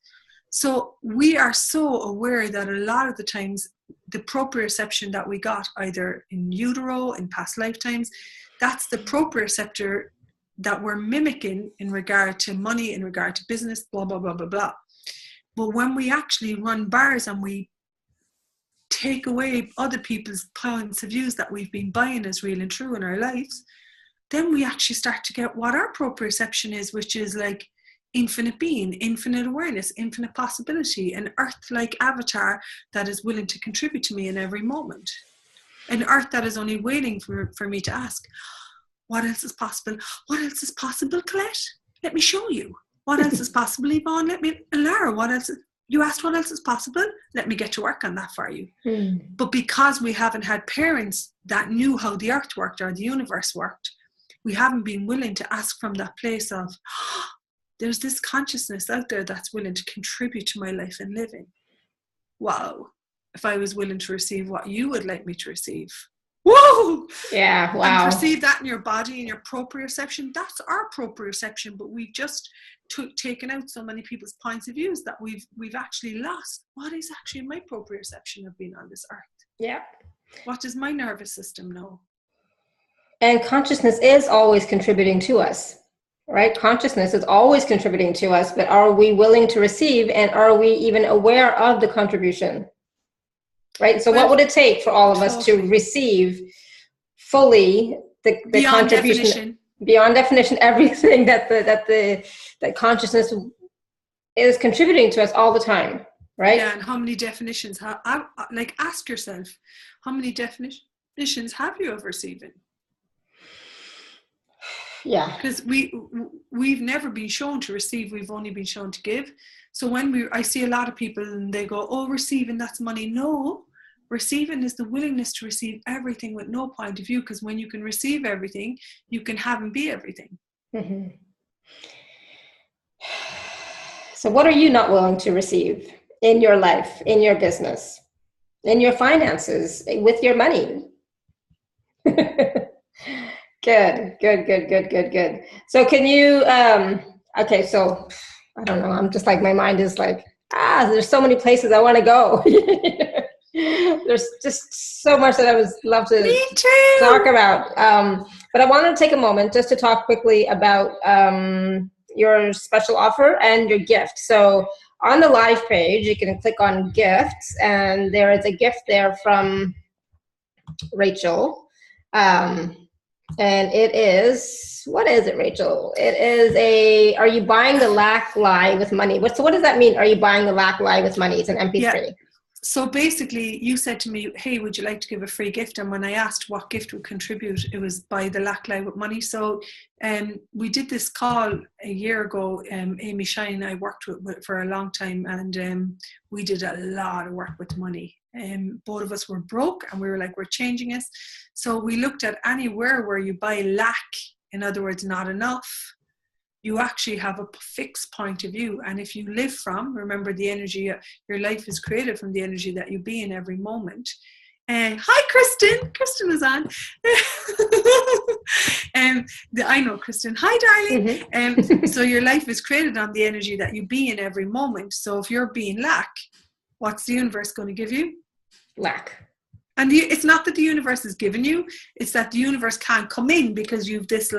So we are so aware that a lot of the times the proprioception that we got either in utero, in past lifetimes, that's the proprioceptor that we're mimicking in regard to money, in regard to business, blah, blah, blah, blah, blah. But when we actually run bars and we take away other people's points of views that we've been buying as real and true in our lives, then we actually start to get what our proprioception is, which is like infinite being, infinite awareness, infinite possibility, an earth-like avatar that is willing to contribute to me in every moment. An earth that is only waiting for me to ask, what else is possible? What else is possible, Colette? Let me show you. What else is possible, Yvonne? Lara, what else? You asked what else is possible? Let me get to work on that for you. But because we haven't had parents that knew how the earth worked or the universe worked, we haven't been willing to ask from that place of, there's this consciousness out there that's willing to contribute to my life and living. Wow. If I was willing to receive what you would like me to receive. Whoa! Yeah, wow. And perceive that in your body and your proprioception. That's our proprioception, but we've just taken out so many people's points of views that we've actually lost. What is actually my proprioception of being on this earth? Yeah. What does my nervous system know? And consciousness is always contributing to us. Right? Consciousness is always contributing to us, but are we willing to receive, and are we even aware of the contribution? Right? So what would it take for all of us to receive fully the beyond contribution, definition. Beyond definition, everything that consciousness is contributing to us all the time, right? Yeah, and how many definitions? Ask yourself, how many definitions have you of receiving? Yeah. Because we've never been shown to receive, we've only been shown to give. So I see a lot of people and they go, oh, receiving, that's money. No, receiving is the willingness to receive everything with no point of view, because when you can receive everything, you can have and be everything. Mm-hmm. So what are you not willing to receive in your life, in your business, in your finances, with your money? Good. So can you, okay, so I don't know, I'm just like, my mind is like, there's so many places I want to go. There's just so much that I would love to talk about. But I wanted to take a moment just to talk quickly about your special offer and your gift. So on the live page, you can click on gifts, and there is a gift there from Rachael. And it is, what is it, Rachael? It is are you buying the lack lie with money? So what does that mean? Are you buying the lack lie with money? It's an MP3. Yeah. So basically you said to me, hey, would you like to give a free gift? And when I asked what gift would contribute, it was buy the lack lie with money. So we did this call a year ago. Amy Shine, I worked with for a long time, and we did a lot of work with money. Both of us were broke, and we were like, we're changing us. So we looked at anywhere where you buy lack, in other words, not enough, you actually have a fixed point of view. And if you live from, remember, the energy, your life is created from the energy that you be in every moment. Hi, Kristen. Kristen is on. I know Kristen. Hi, darling. Mm-hmm. So your life is created on the energy that you be in every moment. So if you're being lack, what's the universe going to give you? Lack. And it's not that the universe is giving you, it's that the universe can't come in because you've this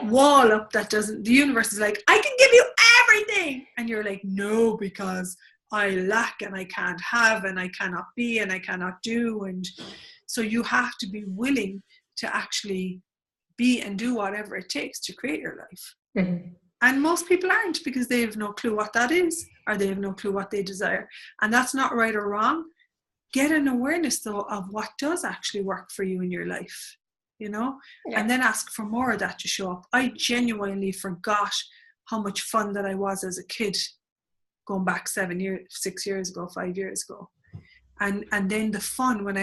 wall up that doesn't, the universe is like, I can give you everything. And you're like, no, because I lack and I can't have and I cannot be and I cannot do. And so you have to be willing to actually be and do whatever it takes to create your life. Mm-hmm. And most people aren't, because they have no clue what that is, or they have no clue what they desire. And that's not right or wrong. Get an awareness, though, of what does actually work for you in your life, and then ask for more of that to show up. I genuinely forgot how much fun that I was as a kid, going back 5 years ago. And then the fun, when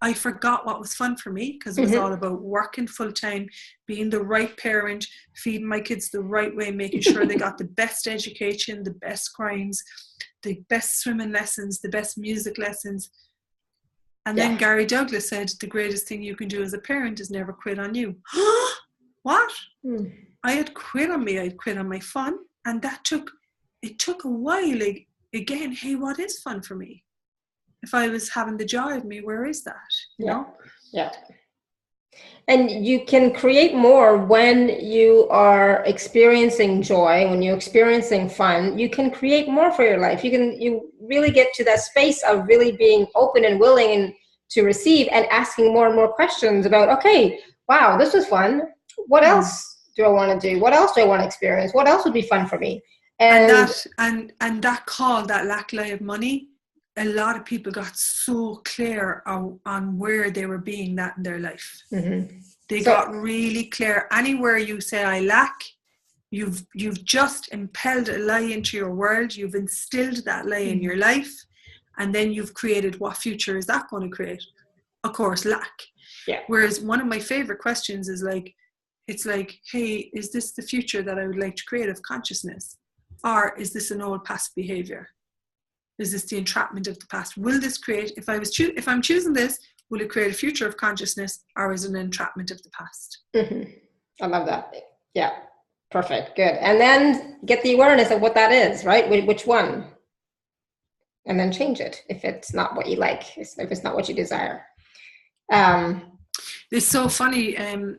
I forgot what was fun for me, because it was all about working full time, being the right parent, feeding my kids the right way, making sure they got the best education, the best crimes, the best swimming lessons, the best music lessons. And then Gary Douglas said, the greatest thing you can do as a parent is never quit on you. What? I had quit on me. I'd quit on my fun. And it took a while. Again, hey, what is fun for me? If I was having the joy of me, where is that? You know? Yeah. And you can create more when you are experiencing joy, when you're experiencing fun. You can create more for your life. You really get to that space of really being open and willing and to receive, and asking more and more questions about, okay, wow, this was fun. What else do I want to do? What else do I want to experience? What else would be fun for me? And that call, that lack lie of money, a lot of people got so clear on where they were being that in their life. Mm-hmm. They got really clear. Anywhere you say I lack, you've just impelled a lie into your world. You've instilled that lie in your life, and then you've created, what future is that going to create? Of course, lack. Yeah. Whereas one of my favorite questions is it's like, hey, is this the future that I would like to create of consciousness? Or is this an old past behavior? Is this the entrapment of the past? Will this create, if I'm choosing this, will it create a future of consciousness, or is it an entrapment of the past? Mm-hmm. I love that. Yeah, perfect, good. And then get the awareness of what that is, right? Which one? And then change it if it's not what you like, if it's not what you desire. It's so funny. I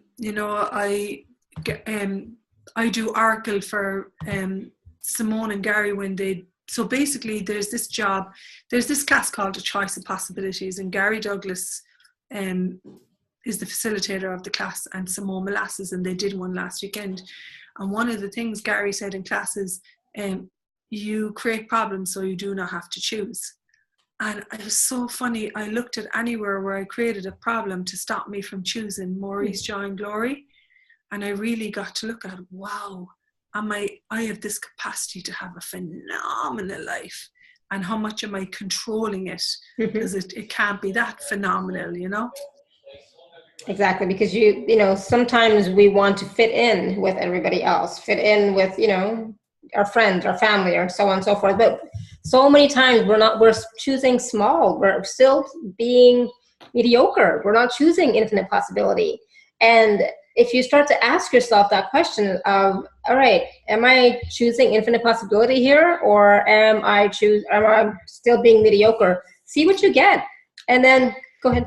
do Oracle for Simone and Gary when they. So basically, there's this class called The Choice of Possibilities, and Gary Douglas is the facilitator of the class, and Simone Molasses, and they did one last weekend. And one of the things Gary said in class is, you create problems so you do not have to choose. And it was so funny. I looked at anywhere where I created a problem to stop me from choosing Maurice, joy and glory. And I really got to look at, wow, I have this capacity to have a phenomenal life. And how much am I controlling it? Because it can't be that phenomenal, you know? Exactly, because you know, sometimes we want to fit in with everybody else, fit in with, you know, our friends, our family, or so on and so forth. But so many times we're choosing small. We're still being mediocre. We're not choosing infinite possibility. And if you start to ask yourself that question of, all right, am I choosing infinite possibility here, or am I still being mediocre? See what you get, and then go ahead.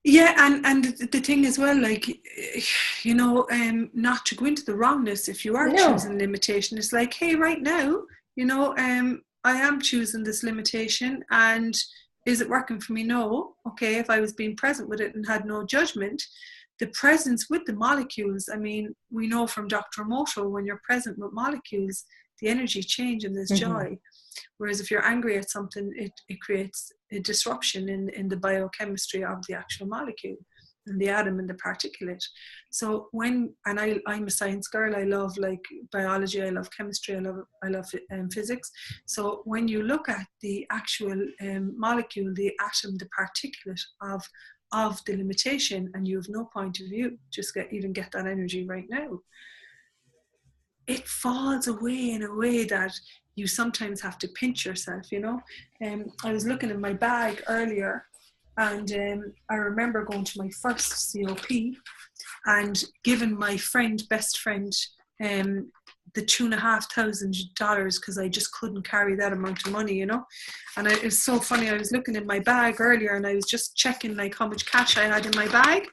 Yeah, and the thing as well, like, you know, not to go into the wrongness if you are choosing limitation. It's like, hey, right now, you know, I am choosing this limitation, and is it working for me? No. Okay, if I was being present with it and had no judgment, the presence with the molecules, I mean, we know from Dr. Emoto, when you're present with molecules, the energy change and there's joy. Whereas if you're angry at something, it creates a disruption in the biochemistry of the actual molecule and the atom and the particulate. So I'm a science girl, I love like biology, I love chemistry, I love physics. So when you look at the actual molecule, the atom, the particulate of the limitation, and you have no point of view, just even get that energy right now, it falls away in a way that you sometimes have to pinch yourself, you know. I was looking in my bag earlier, and I remember going to my first COP and giving my best friend, the $2,500 because I just couldn't carry that amount of money, you know. And it was so funny. I was looking in my bag earlier, and I was just checking like how much cash I had in my bag.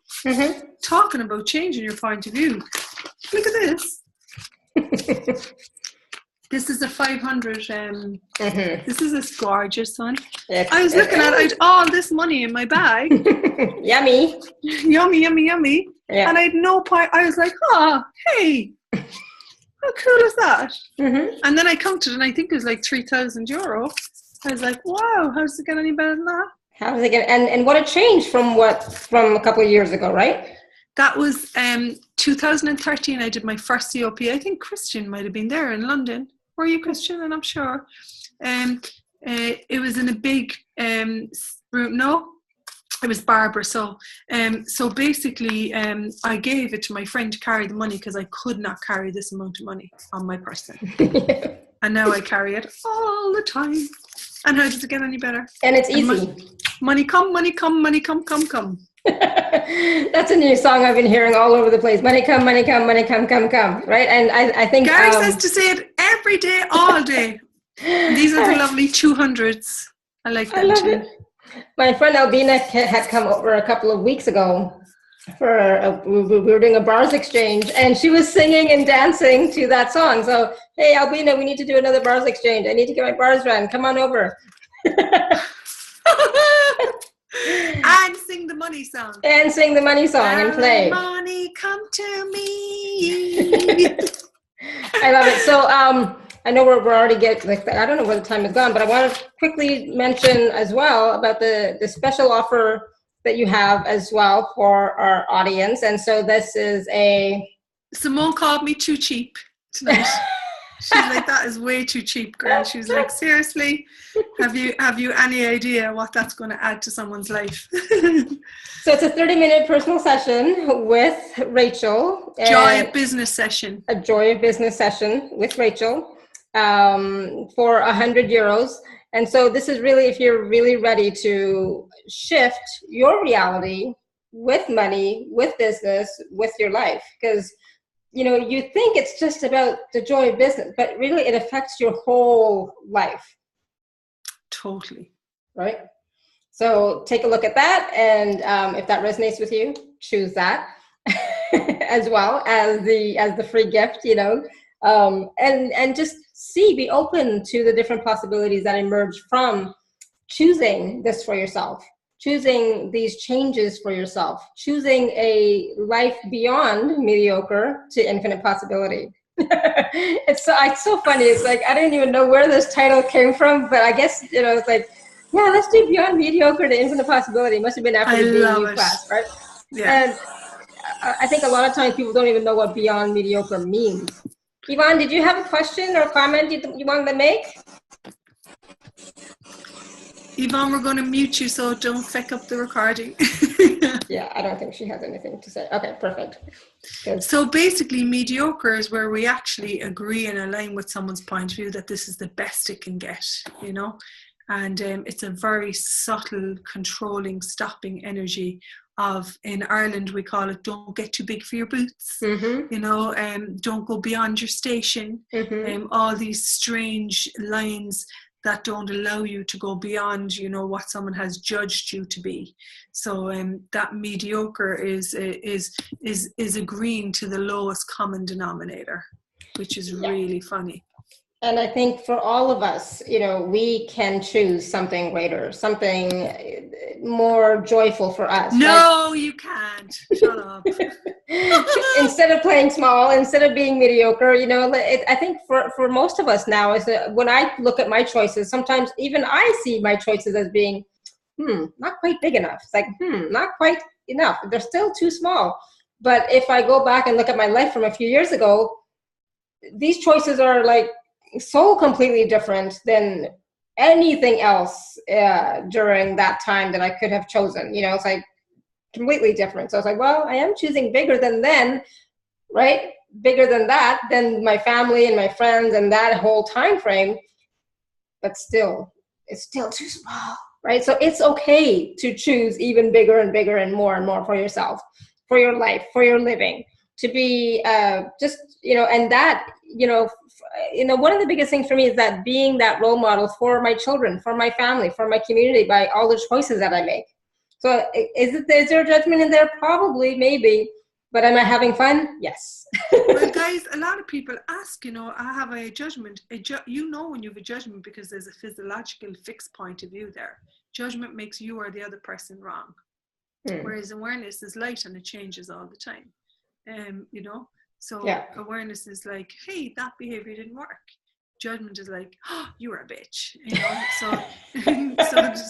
Talking about changing your point of view. Look at this. This is a 500. This is a gorgeous one. I was looking at it, I had all this money in my bag. Yummy. Yummy, yummy, yummy. Yeah. And I had no point. I was like, hey, how cool is that? And then I counted, and I think it was like €3,000. I was like, wow, how does it get any better than that? How does it get? And what a change from a couple of years ago, right? That was 2013. I did my first COP. I think Christian might have been there in London. Were you, Christian? And I'm sure. It was in a big room. No, it was Barbara. So basically, I gave it to my friend to carry the money because I could not carry this amount of money on my person. And now I carry it all the time. And how does it get any better? And it's easy. Money come, money come, money come, come. That's a new song I've been hearing all over the place. Money come, money come, money come, come. Right? And I think Gary says to say it every day, all day. These are the lovely 200s. I like them too. It. My friend Albina had come over a couple of weeks ago we were doing a bars exchange, and she was singing and dancing to that song. So, hey, Albina, we need to do another bars exchange. I need to get my bars run. Come on over. And sing the money song. And sing the money song and play. Money come to me. I love it. So I know we're already getting, like, I don't know where the time has gone, but I want to quickly mention as well about the special offer that you have as well for our audience. And so this is Simone called me too cheap tonight. She's like, that is way too cheap, girl. She's like, seriously, have you any idea what that's going to add to someone's life? So it's a 30-minute personal session with Rachael. Joy of business session. A joy of business session with Rachael for €100. And so this is really, if you're really ready to shift your reality with money, with business, with your life, because you know, you think it's just about the joy of business, but really it affects your whole life. Totally. Right? So take a look at that. And if that resonates with you, choose that as well as the free gift, you know, and just be open to the different possibilities that emerge from choosing this for yourself. Choosing these changes for yourself, choosing a life beyond mediocre to infinite possibility. It's so funny. It's like, I didn't even know where this title came from, but I guess, you know, it's like, yeah, let's do beyond mediocre to infinite possibility. It must have been after the BU class, right? Yeah. And I think a lot of times people don't even know what beyond mediocre means. Yvonne, did you have a question or comment you wanted to make? Yvonne, we're going to mute you, so don't feck up the recording. Yeah, I don't think she has anything to say. Okay, perfect. Good. So basically, mediocre is where we actually agree and align with someone's point of view that this is the best it can get, you know? And it's a very subtle, controlling, stopping energy of, in Ireland, we call it, don't get too big for your boots, you know, don't go beyond your station, all these strange lines that don't allow you to go beyond, you know, what someone has judged you to be. So that mediocre is agreeing to the lowest common denominator, which is really funny. And I think for all of us, you know, we can choose something greater, something more joyful for us. No, you can't. Shut up. Instead of playing small, instead of being mediocre, you know, I think for most of us now, is that when I look at my choices, sometimes even I see my choices as being, not quite big enough. It's like, not quite enough. They're still too small. But if I go back and look at my life from a few years ago, these choices are like so completely different than anything else during that time that I could have chosen. You know, it's like completely different. So I was like, well, I am choosing bigger than then, right? Bigger than that, than my family and my friends and that whole time frame. But still, it's still too small, right? So it's okay to choose even bigger and bigger and more for yourself, for your life, for your living, to be just, you know, and that, you know, one of the biggest things for me is that being that role model for my children, for my family, for my community, by all the choices that I make. So is there judgment in there? Probably, maybe. But am I having fun? Yes. Well, guys, a lot of people ask, you know, I have a judgment. You know when you have a judgment because there's a physiological fixed point of view there. Judgment makes you or the other person wrong. Whereas awareness is light and it changes all the time. You know, so awareness is like, hey, that behavior didn't work. Judgment is like, oh, you were a bitch, you know.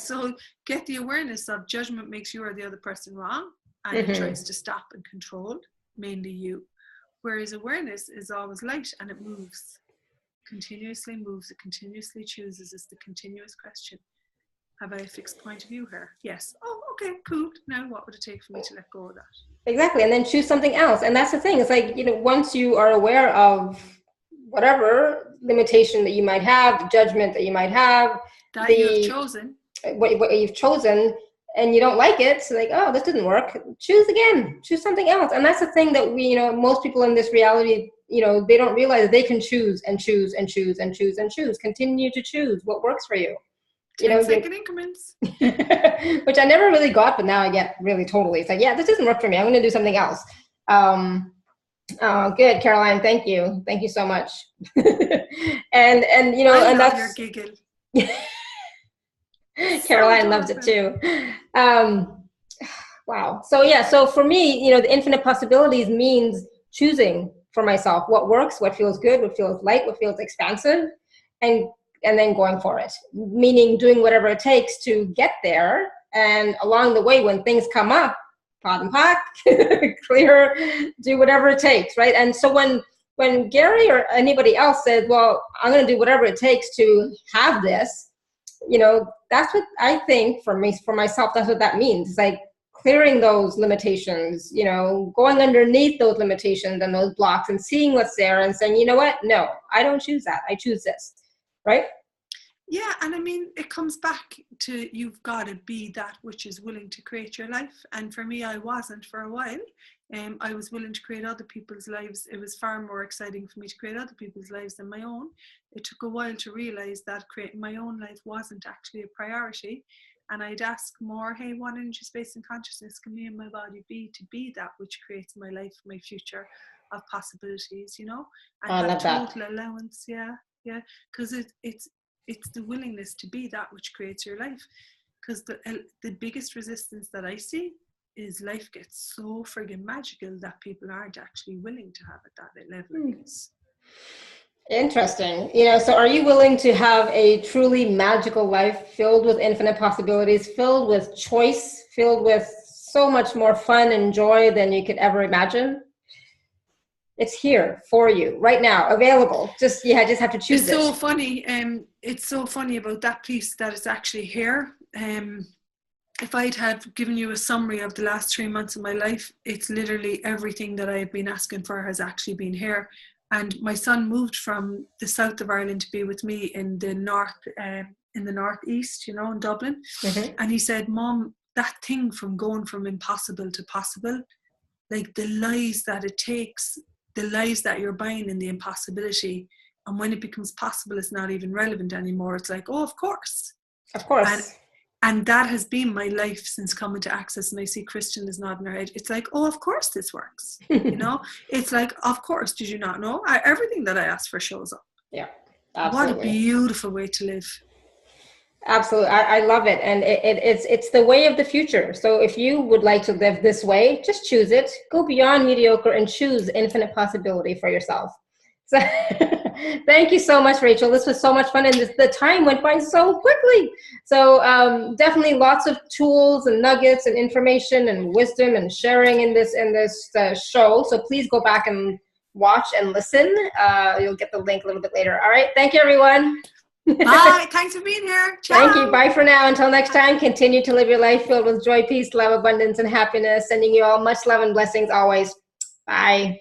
So get the awareness of judgment makes you or the other person wrong, and it tries to stop and control mainly you. Whereas awareness is always light and it moves, continuously moves, it continuously chooses. It's the continuous question. Have I a fixed point of view here? Yes. Oh, okay, cool. Now what would it take for me to let go of that? Exactly. And then choose something else. And that's the thing. It's like, you know, once you are aware of whatever limitation that you might have, judgment that you might have, that you've chosen, what you've chosen, and you don't like it, so like, oh, this didn't work. Choose again. Choose something else. And that's the thing that we, you know, most people in this reality, you know, they don't realize that they can choose and choose and choose and choose and choose. Continue to choose what works for you. 10-second increments. Which I never really got, but now I get really totally. It's like, yeah, this doesn't work for me. I'm going to do something else. Good, Caroline. Thank you. Thank you so much. and you know, I and love that's your giggle. Caroline loves it too. Wow. So yeah. So for me, you know, the infinite possibilities means choosing for myself what works, what feels good, what feels light, what feels expansive, and then going for it, meaning doing whatever it takes to get there. And along the way, when things come up, pot and pack, clear, do whatever it takes, right? And so when Gary or anybody else says, well, I'm going to do whatever it takes to have this, you know, that's what I think for myself, that's what that means. It's like clearing those limitations, you know, going underneath those limitations and those blocks and seeing what's there and saying, you know what? No, I don't choose that. I choose this. Right? Yeah, and I mean, it comes back to you've got to be that which is willing to create your life. And for me, I wasn't for a while. I was willing to create other people's lives. It was far more exciting for me to create other people's lives than my own. It took a while to realize that creating my own life wasn't actually a priority. And I'd ask more, hey, what energy, space, and consciousness can me and my body be to be that which creates my life, my future of possibilities, you know? And I love total that. allowance, yeah, because it's the willingness to be that which creates your life. Because the biggest resistance that I see is life gets so friggin' magical that people aren't actually willing to have it that level. Interesting. You know, so are you willing to have a truly magical life filled with infinite possibilities, filled with choice, filled with so much more fun and joy than you could ever imagine. It's here for you right now, available. Just have to choose it. It's so funny. It's so funny about that piece that it's actually here. If I'd have given you a summary of the last 3 months of my life, it's literally everything that I've been asking for has actually been here. And my son moved from the south of Ireland to be with me in the northeast, in Dublin. Mm-hmm. And he said, Mom, that thing from going from impossible to possible, like the lies that it takes, the lies that you're buying in the impossibility, and when it becomes possible, it's not even relevant anymore. It's like, oh, of course. Of course. And that has been my life since coming to Access. And I see Kristen is nodding her head. It's like, oh, of course this works. It's like, of course, did you not know? Everything that I asked for shows up. Yeah, absolutely. What a beautiful way to live. Absolutely. I love it. And it's the way of the future. So if you would like to live this way, just choose it. Go beyond mediocre and choose infinite possibility for yourself. So thank you so much, Rachael. This was so much fun, and the time went by so quickly. So definitely lots of tools and nuggets and information and wisdom and sharing in this show. So please go back and watch and listen. You'll get the link a little bit later. All right. Thank you, everyone. Bye. Thanks for being here. Ciao. Thank you. Bye for now. Until next time, continue to live your life filled with joy, peace, love, abundance, and happiness. Sending you all much love and blessings always. Bye.